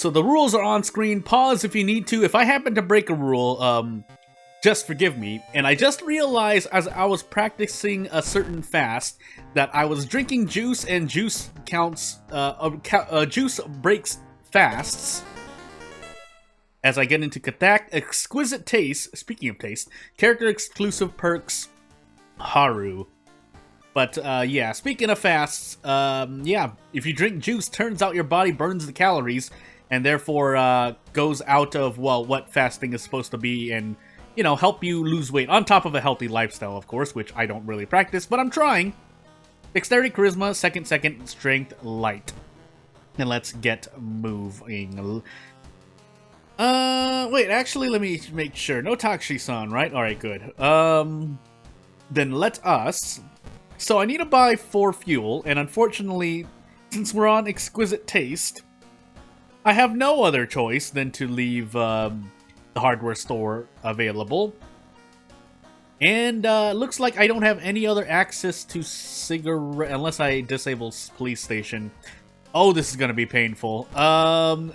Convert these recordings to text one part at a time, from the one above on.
so the rules are on screen. Pause if you need to. If I happen to break a rule, just forgive me. And I just realized as I was practicing a certain fast that I was drinking juice, and juice counts, juice breaks fasts. As I get into Kathak, exquisite taste, speaking of taste, character exclusive perks, Haru. But, yeah, speaking of fasts, yeah, if you drink juice, turns out your body burns the calories, and therefore, goes out of, well, what fasting is supposed to be, and, you know, help you lose weight, on top of a healthy lifestyle, of course, which I don't really practice, but I'm trying. Dexterity, Charisma, second, Strength, Light. And let's get moving. Wait, actually, let me make sure. No Takshi-san, right? Alright, good. Then let us... So I need to buy 4 fuel, and unfortunately, since we're on exquisite taste, I have no other choice than to leave, the hardware store available. And, looks like I don't have any other access to cigarette, unless I disable police station. Oh, this is gonna be painful.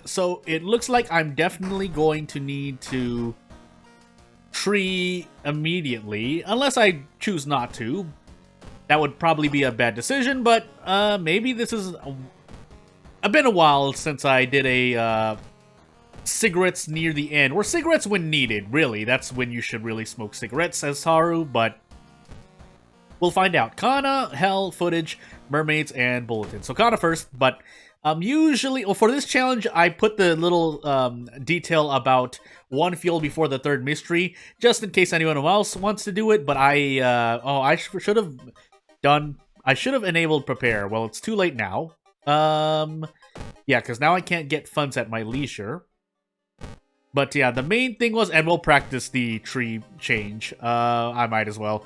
So it looks like I'm definitely going to need to tree immediately, unless I choose not to. That would probably be a bad decision, but maybe this is... It's been a while since I did a cigarettes near the end, or cigarettes when needed, really. That's when you should really smoke cigarettes, says Haru, but we'll find out. Kana, Hell, Footage, Mermaids, and Bulletin. So Kana first, but usually, well, for this challenge, I put the little detail about 1 fuel before the 3rd mystery, just in case anyone else wants to do it, but I should have done... I should have enabled prepare. Well, it's too late now. Yeah, because now I can't get funds at my leisure. But yeah, the main thing was, and we'll practice the tree change. I might as well.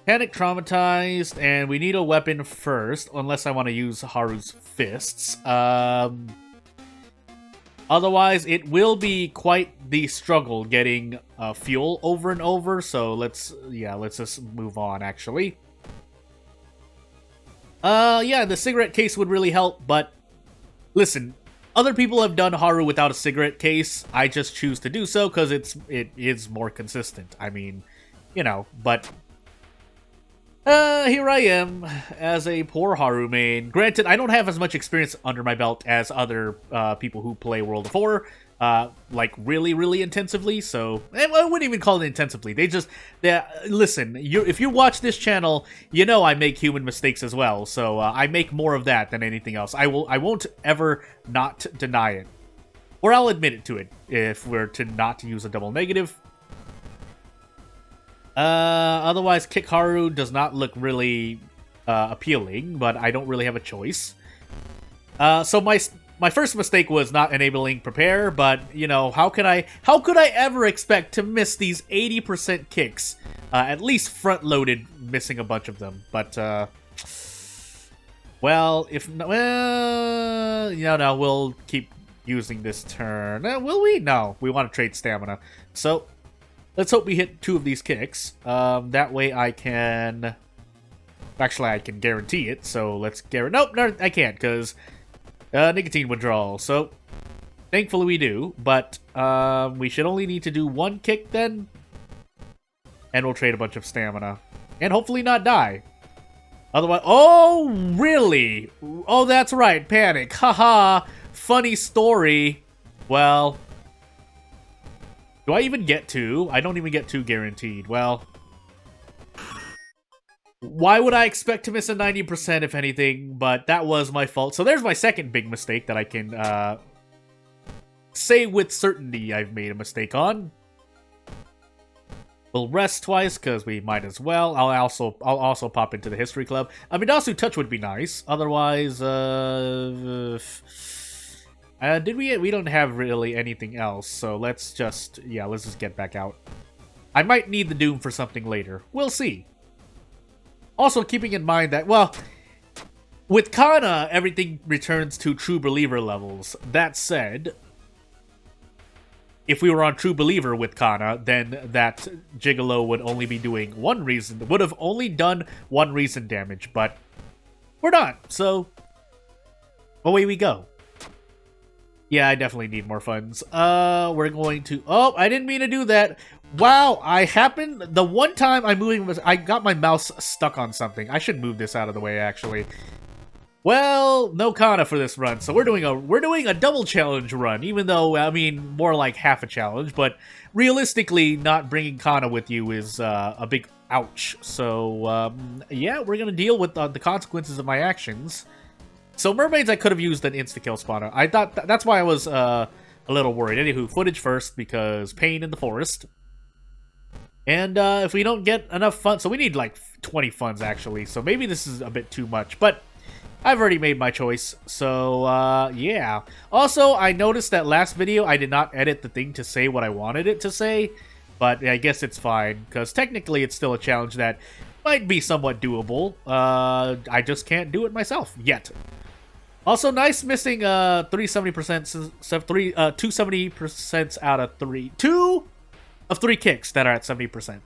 Panic, Traumatized, and we need a weapon first, unless I want to use Haru's fists. Otherwise, it will be quite the struggle getting fuel over and over, so let's just move on, actually. Yeah, the cigarette case would really help, but listen, other people have done Haru without a cigarette case. I just choose to do so because it is more consistent. I mean, you know, but here I am as a poor Haru main. Granted, I don't have as much experience under my belt as other people who play World of War, like really, really intensively. So I wouldn't even call it intensively. Listen, if you watch this channel, you know I make human mistakes as well. So I make more of that than anything else. I won't ever not deny it, or I'll admit it to it if we're to not use a double negative. Otherwise, Kick Haru does not look really appealing, but I don't really have a choice. So my first mistake was not enabling prepare, but you know, how could I ever expect to miss these 80% kicks? At least front-loaded, missing a bunch of them. But well, no, we'll keep using this turn. Will we? No, we want to trade stamina. So let's hope we hit 2 of these kicks. That way I can... Actually, I can guarantee it, so let's guarantee... Nope, no, I can't, because nicotine withdrawal. So, thankfully we do, but we should only need to do 1 kick then. And we'll trade a bunch of stamina. And hopefully not die. Otherwise... Oh, really? Oh, that's right, panic. Haha, funny story. Well... Do I even get 2? I don't even get 2 guaranteed. Well, why would I expect to miss a 90% if anything? But that was my fault. So there's my second big mistake that I can say with certainty I've made a mistake on. We'll rest twice because we might as well. I'll also pop into the history club. Midasu Touch would be nice. Otherwise, we don't have really anything else, so let's just get back out. I might need the Doom for something later. We'll see. Also, keeping in mind that, well, with Kana, everything returns to True Believer levels. That said, if we were on True Believer with Kana, then that Gigolo would only be doing would have only done 1 reason damage, but we're not, so away we go. Yeah, I definitely need more funds. We're going to... Oh, I didn't mean to do that. Wow, I happened... The one time I'm moving... I got my mouse stuck on something. I should move this out of the way, actually. Well, no Kana for this run, so we're doing a double challenge run, even though, I mean, more like half a challenge, but realistically, not bringing Kana with you is a big ouch. So, yeah, we're gonna deal with the consequences of my actions. So mermaids, I could have used an insta-kill spawner. I thought that's why I was a little worried. Anywho, footage first, because pain in the forest. And if we don't get enough funds, so we need like 20 funds actually, so maybe this is a bit too much, but I've already made my choice, so yeah. Also, I noticed that last video I did not edit the thing to say what I wanted it to say, but I guess it's fine, because technically it's still a challenge that might be somewhat doable. I just can't do it myself, yet. Also, nice missing 270% out of 3. 2 of 3 kicks that are at 70%.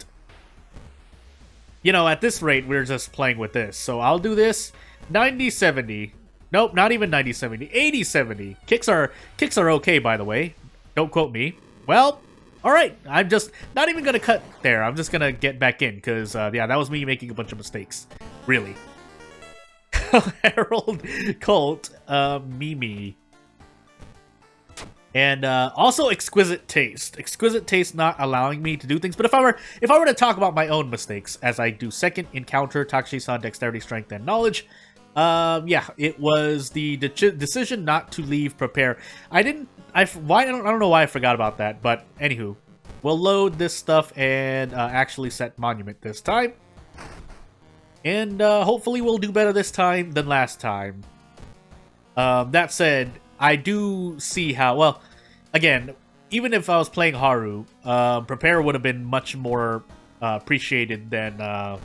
You know, at this rate, we're just playing with this. So I'll do this 90-70. Nope, not even 90-70. 80-70. Kicks are okay, by the way. Don't quote me. Well, alright. I'm just not even going to cut there. I'm just going to get back in because, yeah, that was me making a bunch of mistakes. Really. Harold Colt, Mimi. And also exquisite taste. Exquisite taste not allowing me to do things. But if I were to talk about my own mistakes, as I do second encounter, Takashi-san, dexterity, strength, and knowledge. Yeah, it was the decision not to leave prepare. I don't know why I forgot about that, but anywho, we'll load this stuff and actually set monument this time. And hopefully we'll do better this time than last time. That said, I do see how... Well, again, even if I was playing Haru, Prepare would have been much more appreciated than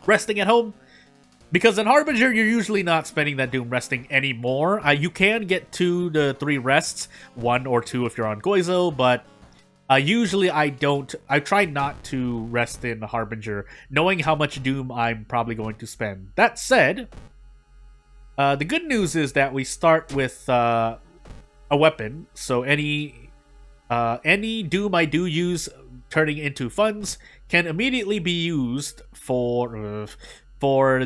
resting at home. Because in Harbinger, you're usually not spending that Doom resting anymore. You can get 2 to 3 rests, 1 or 2 if you're on Goizo, but... usually I try not to rest in Harbinger, knowing how much Doom I'm probably going to spend. That said, the good news is that we start with a weapon, so any Doom I do use turning into funds can immediately be used for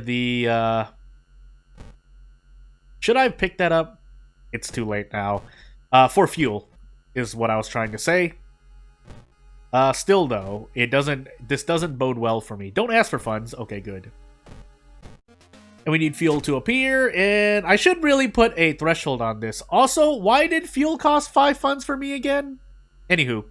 the... Should I pick that up? It's too late now. For fuel, is what I was trying to say. Still though, this doesn't bode well for me. Don't ask for funds. Okay, good. And we need fuel to appear, and I should really put a threshold on this. Also, why did fuel cost 5 funds for me again? Anywho.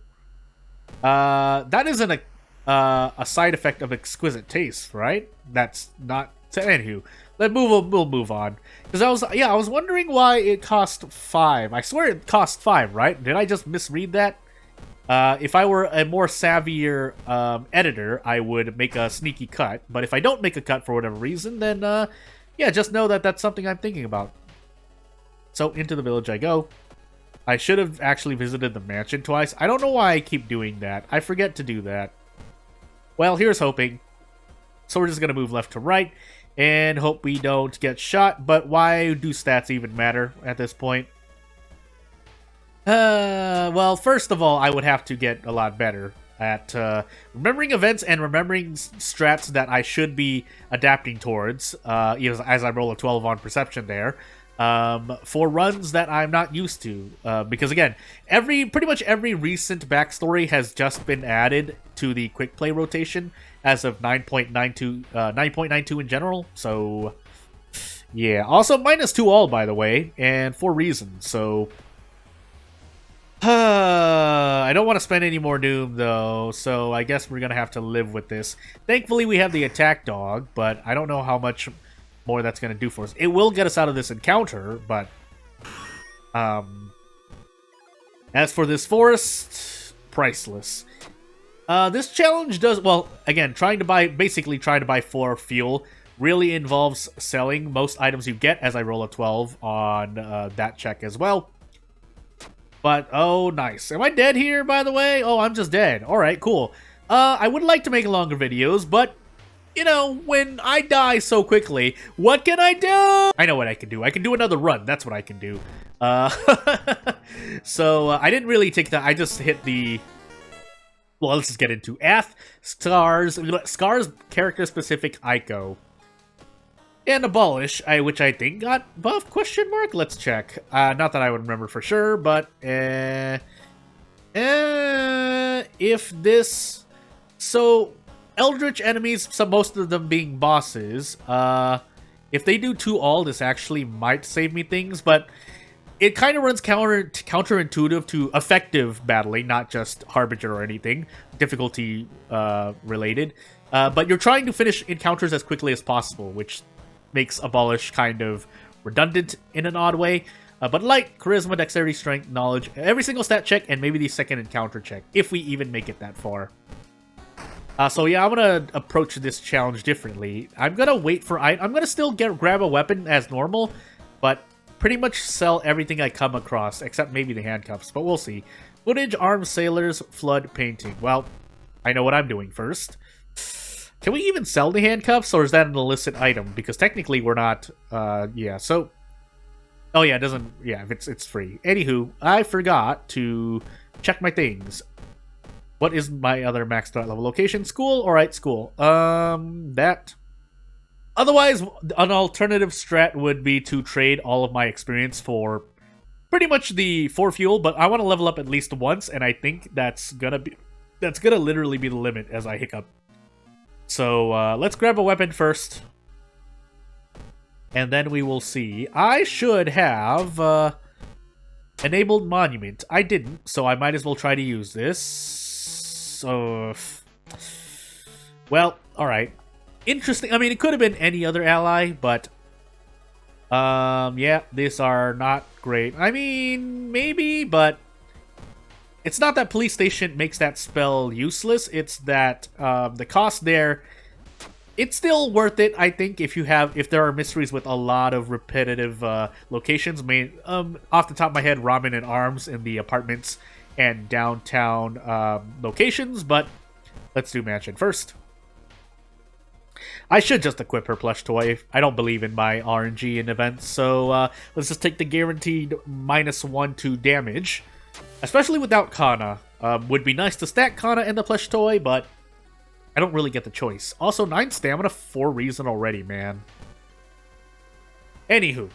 That isn't a side effect of exquisite taste, right? That's not... Anywho, we'll move on. Because I was wondering why it cost 5. I swear it cost 5, right? Did I just misread that? If I were a more savvier editor, I would make a sneaky cut. But if I don't make a cut for whatever reason, then, yeah, just know that that's something I'm thinking about. So, into the village I go. I should have actually visited the mansion twice. I don't know why I keep doing that. I forget to do that. Well, here's hoping. So we're just going to move left to right and hope we don't get shot. But why do stats even matter at this point? Well, first of all, I would have to get a lot better at remembering events and remembering strats that I should be adapting towards, as I roll a 12 on perception there, for runs that I'm not used to. Because again, pretty much every recent backstory has just been added to the quick play rotation as of 9.92 in general, so yeah. Also, -2 all, by the way, and for reasons, so... I don't want to spend any more Doom, though, so I guess we're going to have to live with this. Thankfully, we have the attack dog, but I don't know how much more that's going to do for us. It will get us out of this encounter, but... as for this forest, priceless. This challenge does... Well, again, basically trying to buy 4 fuel really involves selling most items you get, as I roll a 12 on that check as well. But, oh, nice. Am I dead here, by the way? Oh, I'm just dead. Alright, cool. I would like to make longer videos, but you know, when I die so quickly, what can I do? I know what I can do. I can do another run. That's what I can do. Uh, I didn't really take that. I just hit the... Well, let's just get into Ath, Scars, character-specific Ico. And Abolish, which I think got buff, question mark? Let's check. Not that I would remember for sure, but... if this... So, Eldritch enemies, so most of them being bosses, if they do 2-all, this actually might save me things, but it kind of runs counterintuitive to effective battling, not just Harbinger or anything, difficulty related. But you're trying to finish encounters as quickly as possible, which makes Abolish kind of redundant in an odd way. But Light, Charisma, Dexterity, Strength, Knowledge, every single stat check, and maybe the second encounter check, if we even make it that far. So yeah, I'm gonna approach this challenge differently. I'm gonna wait for... I'm gonna still grab a weapon as normal, but pretty much sell everything I come across, except maybe the handcuffs, but we'll see. Footage, arms, sailors, flood, painting. Well, I know what I'm doing first. Can we even sell the handcuffs, or is that an illicit item? Because technically we're not... yeah, so... Oh yeah, it doesn't... Yeah, it's free. Anywho, I forgot to check my things. What is my other max threat level location? School? Alright, school. That... Otherwise, an alternative strat would be to trade all of my experience for pretty much the 4 fuel, but I want to level up at least once, and I think that's gonna literally be the limit as I hiccup. So, let's grab a weapon first. And then we will see. I should have, enabled Monument. I didn't, so I might as well try to use this. So... Well, alright. Interesting. I mean, it could have been any other ally, but... yeah, these are not great. I mean, maybe, but... It's not that Police Station makes that spell useless, it's that, the cost there... It's still worth it, I think, if there are mysteries with a lot of repetitive, locations. Off the top of my head, Ramen and Arms in the apartments and downtown, locations, but... Let's do Mansion first. I should just equip her plush toy. I don't believe in my RNG in events, so let's just take the guaranteed -1 to damage. Especially without Kana. Would be nice to stack Kana and the plush toy, but I don't really get the choice. Also, 9 stamina for reason already, man. Anywho.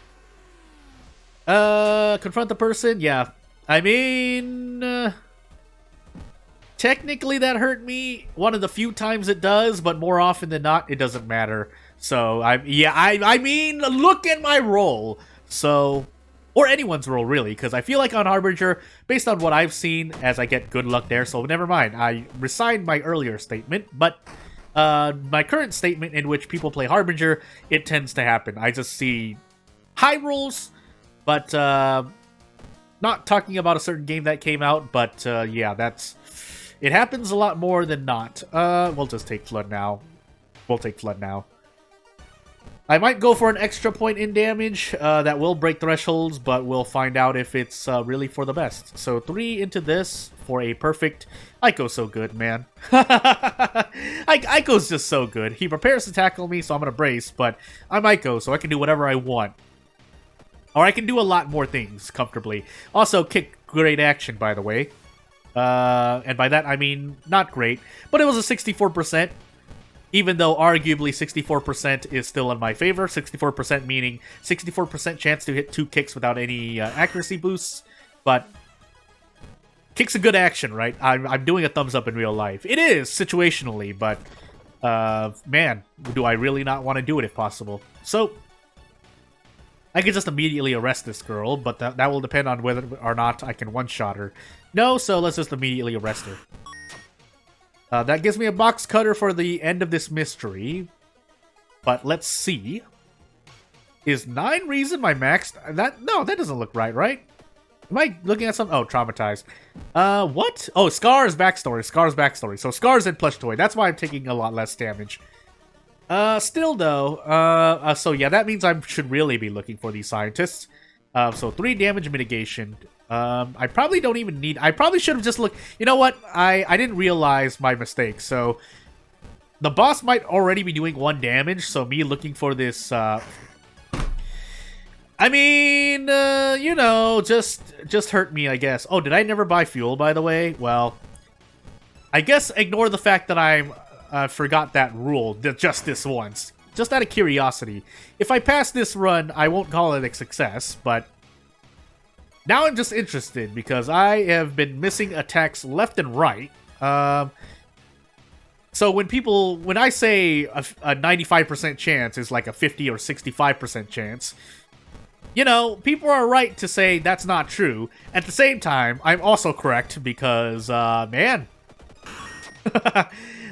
Confront the person? Yeah. I mean... Technically, that hurt me one of the few times it does, but more often than not, it doesn't matter. So, I mean, look at my roll. So, or anyone's roll, really, because I feel like on Harbinger, based on what I've seen, as I get good luck there, so never mind. I resigned my earlier statement, but my current statement in which people play Harbinger, it tends to happen. I just see high rolls, but not talking about a certain game that came out, but yeah, that's... It happens a lot more than not. We'll just take Flood now. We'll take Flood now. I might go for an extra point in damage. That will break thresholds, but we'll find out if it's really for the best. So 3 into this for a perfect... Ico's so good, man. Ico's just so good. He prepares to tackle me, so I'm going to brace, but I'm Ico, so I can do whatever I want. Or I can do a lot more things comfortably. Also, kick, great action, by the way. And by that, I mean, not great. But it was a 64%. Even though, arguably, 64% is still in my favor. 64% meaning 64% chance to hit 2 kicks without any accuracy boosts. But kick's a good action, right? I'm doing a thumbs up in real life. It is, situationally, but... man, do I really not want to do it if possible. So... I could just immediately arrest this girl, but that will depend on whether or not I can one-shot her. No, so let's just immediately arrest her. That gives me a box cutter for the end of this mystery. But let's see. Is 9 reason my max... No, that doesn't look right? Am I looking at something? Oh, traumatized. What? Oh, Scar's backstory. So Scar's in plush toy. That's why I'm taking a lot less damage. Still though, so yeah, that means I should really be looking for these scientists. So 3 damage mitigation. I probably don't even need... I probably should have just looked... You know what? I didn't realize my mistake, so... the boss might already be doing 1 damage, so me looking for this, I mean, you know, just hurt me, I guess. Oh, did I never buy fuel, by the way? Well, I guess ignore the fact that I forgot that rule just this once. Just out of curiosity. If I pass this run, I won't call it a success, but now I'm just interested because I have been missing attacks left and right. So when I say a 95% chance is like a 50 or 65% chance, you know, people are right to say that's not true. At the same time, I'm also correct because, man.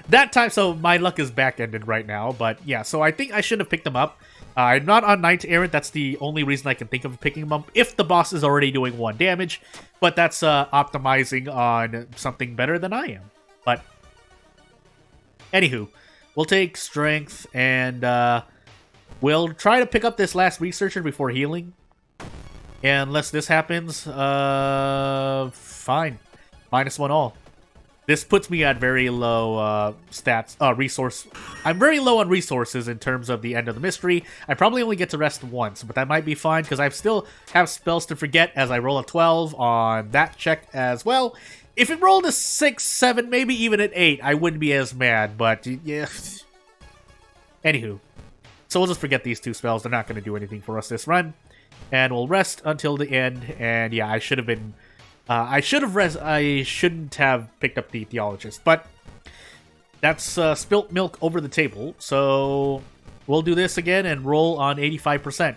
That time, so my luck is back-ended right now, but yeah, so I think I should have picked them up. I'm not on Knight Errant, that's the only reason I can think of picking them up, if the boss is already doing 1 damage, but that's optimizing on something better than I am. But, anywho, we'll take Strength, and we'll try to pick up this last Researcher before healing. And unless this happens, fine. -1 all. This puts me at very low resource. I'm very low on resources in terms of the end of the mystery. I probably only get to rest once, but that might be fine because I still have spells to forget as I roll a 12 on that check as well. If it rolled a 6, 7, maybe even an 8, I wouldn't be as mad, but yeah. Anywho, so we'll just forget these 2 spells. They're not going to do anything for us this run. And we'll rest until the end, and yeah, I should have been... I shouldn't have picked up the Theologist, but that's spilt milk over the table, so we'll do this again and roll on 85%.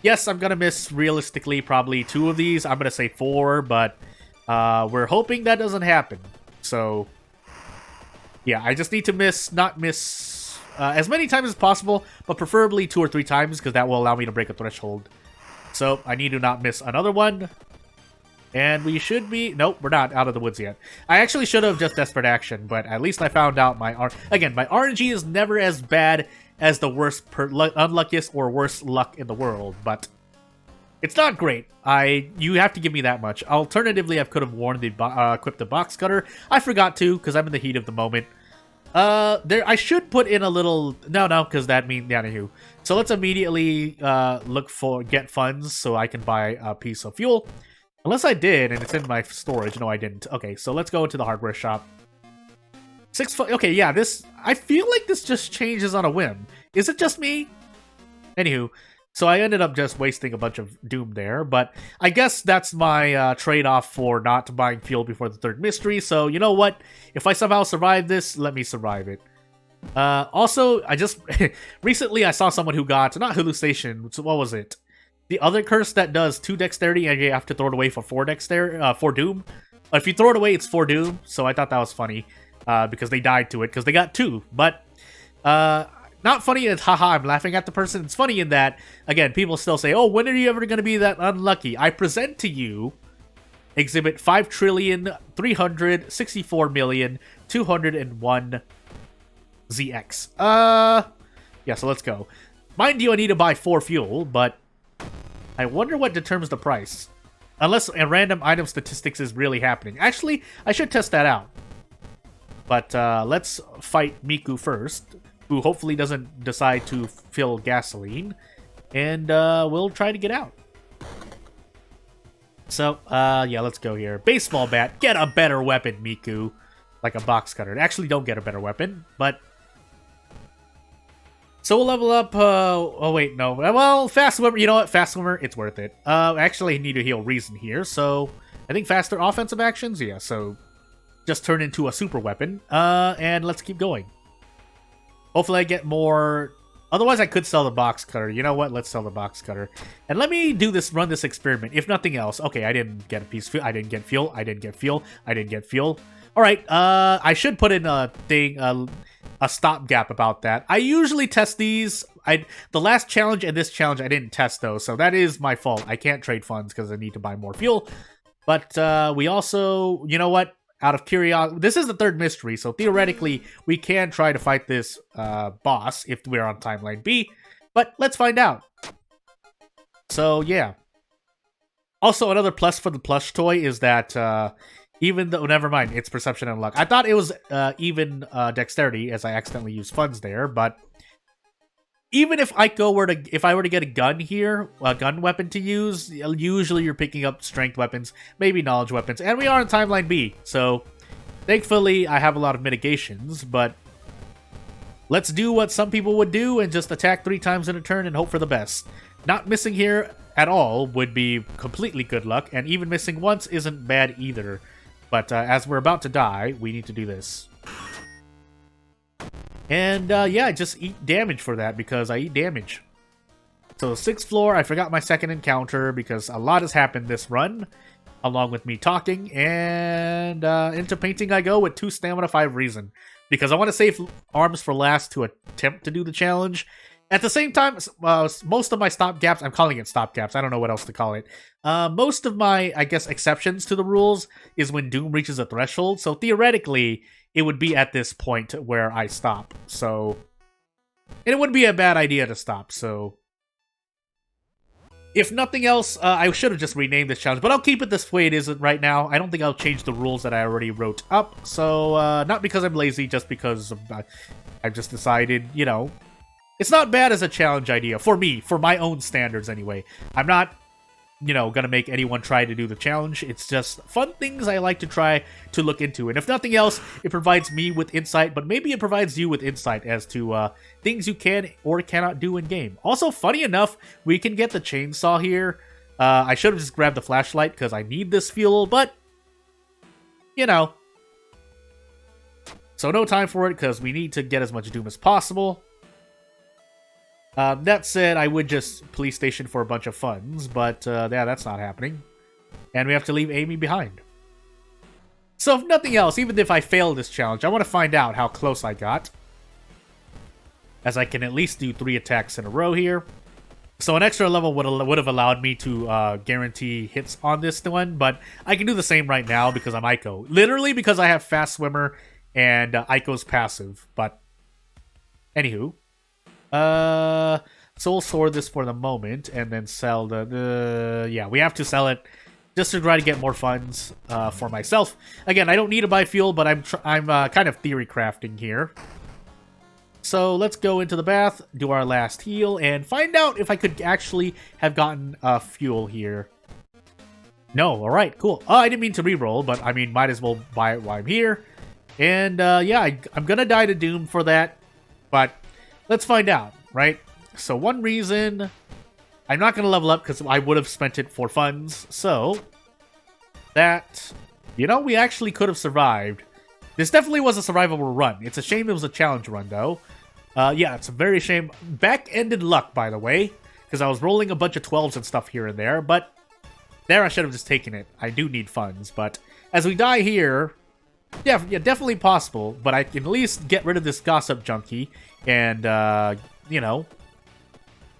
Yes, I'm gonna miss, realistically, probably 2 of these. I'm gonna say 4, but we're hoping that doesn't happen. So, yeah, I just need to not miss as many times as possible, but preferably 2 or 3 times, because that will allow me to break a threshold. So, I need to not miss another one. And we should be... Nope, we're not out of the woods yet. I actually should have just Desperate Action, but at least I found out my... Again, my RNG is never as bad as the worst, unluckiest or worst luck in the world, but it's not great. You have to give me that much. Alternatively, I could have equipped the Box Cutter. I forgot to, because I'm in the heat of the moment. I should put in a little... No, because that means... Anywho. So let's immediately get funds so I can buy a piece of fuel. Unless I did, and it's in my storage. No, I didn't. Okay, so let's go into the hardware shop. Okay, yeah, this... I feel like this just changes on a whim. Is it just me? Anywho, so I ended up just wasting a bunch of Doom there, but I guess that's my trade-off for not buying fuel before the 3rd mystery, so you know what? If I somehow survive this, let me survive it. Also, I just... recently, I saw someone who got... Not Hallucination, so what was it? The other curse that does 2 dexterity and you have to throw it away for 4 Doom. If you throw it away, it's 4 Doom. So I thought that was funny because they died to it because they got 2. But not funny as haha, I'm laughing at the person. It's funny in that, again, people still say, oh, when are you ever going to be that unlucky? I present to you Exhibit 5,364,201 ZX. Yeah, so let's go. Mind you, I need to buy 4 fuel, but I wonder what determines the price. Unless a random item statistics is really happening. Actually, I should test that out. But let's fight Miku first, who hopefully doesn't decide to fill gasoline. And we'll try to get out. So, yeah, let's go here. Baseball bat. Get a better weapon, Miku. Like a box cutter. Actually, don't get a better weapon, but... So we'll level up, oh wait, no. Well, Fast Swimmer, you know what? Fast Swimmer, it's worth it. Actually, I need to heal Reason here, so... I think faster offensive actions? Yeah, so... Just turn into a super weapon. And let's keep going. Hopefully I get more... Otherwise, I could sell the box cutter. You know what? Let's sell the box cutter. And let me run this experiment, if nothing else. Okay, I didn't get a piece of fuel. I didn't get fuel. I didn't get fuel. I didn't get fuel. Alright, I should put in a thing... a stopgap about that. I usually test these. The last challenge and this challenge I didn't test though, so that is my fault. I can't trade funds because I need to buy more fuel. But we also, you know what? Out of curiosity, this is the 3rd mystery, so theoretically we can try to fight this boss if we're on timeline B. But let's find out. So yeah. Also, another plus for the plush toy is that Even though, never mind, it's perception and luck. I thought it was even dexterity, as I accidentally used funds there, but even if if I were to get a gun here, a gun weapon to use, usually you're picking up strength weapons, maybe knowledge weapons, and we are on timeline B, so thankfully I have a lot of mitigations, but let's do what some people would do and just attack 3 times in a turn and hope for the best. Not missing here at all would be completely good luck, and even missing once isn't bad either. But as we're about to die, we need to do this. And yeah, just eat damage for that because I eat damage. So 6th floor, I forgot my second encounter because a lot has happened this run, along with me talking. And into painting I go with 2 stamina, 5 reason. Because I want to save arms for last to attempt to do the challenge. At the same time, most of my stopgaps, I'm calling it stopgaps, I don't know what else to call it. Most of my, I guess, exceptions to the rules is when Doom reaches a threshold, so theoretically, it would be at this point where I stop, so... And it wouldn't be a bad idea to stop, so... If nothing else, I should have just renamed this challenge, but I'll keep it this way it is right now. I don't think I'll change the rules that I already wrote up, so not because I'm lazy, just because I've just decided, you know... It's not bad as a challenge idea, for me, for my own standards anyway. I'm not, you know, gonna make anyone try to do the challenge. It's just fun things I like to try to look into. And if nothing else, it provides me with insight, but maybe it provides you with insight as to things you can or cannot do in-game. Also, funny enough, we can get the chainsaw here. I should have just grabbed the flashlight because I need this fuel, but, you know. So no time for it because we need to get as much Doom as possible. That said, I would just police station for a bunch of funds, but yeah, that's not happening. And we have to leave Amy behind. So if nothing else, even if I fail this challenge, I want to find out how close I got. As I can at least do 3 attacks in a row here. So an extra level would have allowed me to guarantee hits on this one, but I can do the same right now because I'm Aiko. Literally because I have Fast Swimmer and Aiko's passive, but anywho. So we'll store this for the moment and then sell yeah, we have to sell it just to try to get more funds for myself. Again, I don't need to buy fuel, but I'm kind of theory crafting here. So let's go into the bath, do our last heal, and find out if I could actually have gotten fuel here. No, alright, cool. Oh, I didn't mean to reroll, but I mean, might as well buy it while I'm here. And yeah, I'm gonna die to Doom for that, but let's find out, right? So one reason I'm not going to level up because I would have spent it for funds. So that, you know, we actually could have survived. This definitely was a survivable run. It's a shame it was a challenge run, though. Yeah, it's a very shame. Back-ended luck, by the way, because I was rolling a bunch of 12s and stuff here and there. But there I should have just taken it. I do need funds. But as we die here... Yeah, definitely possible, but I can at least get rid of this gossip junkie and, you know,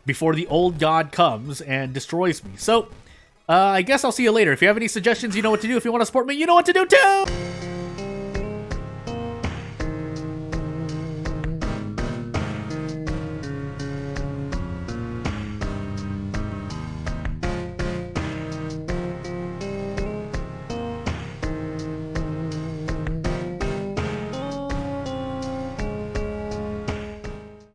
before the old god comes and destroys me. So, I guess I'll see you later. If you have any suggestions, you know what to do. If you want to support me, you know what to do too!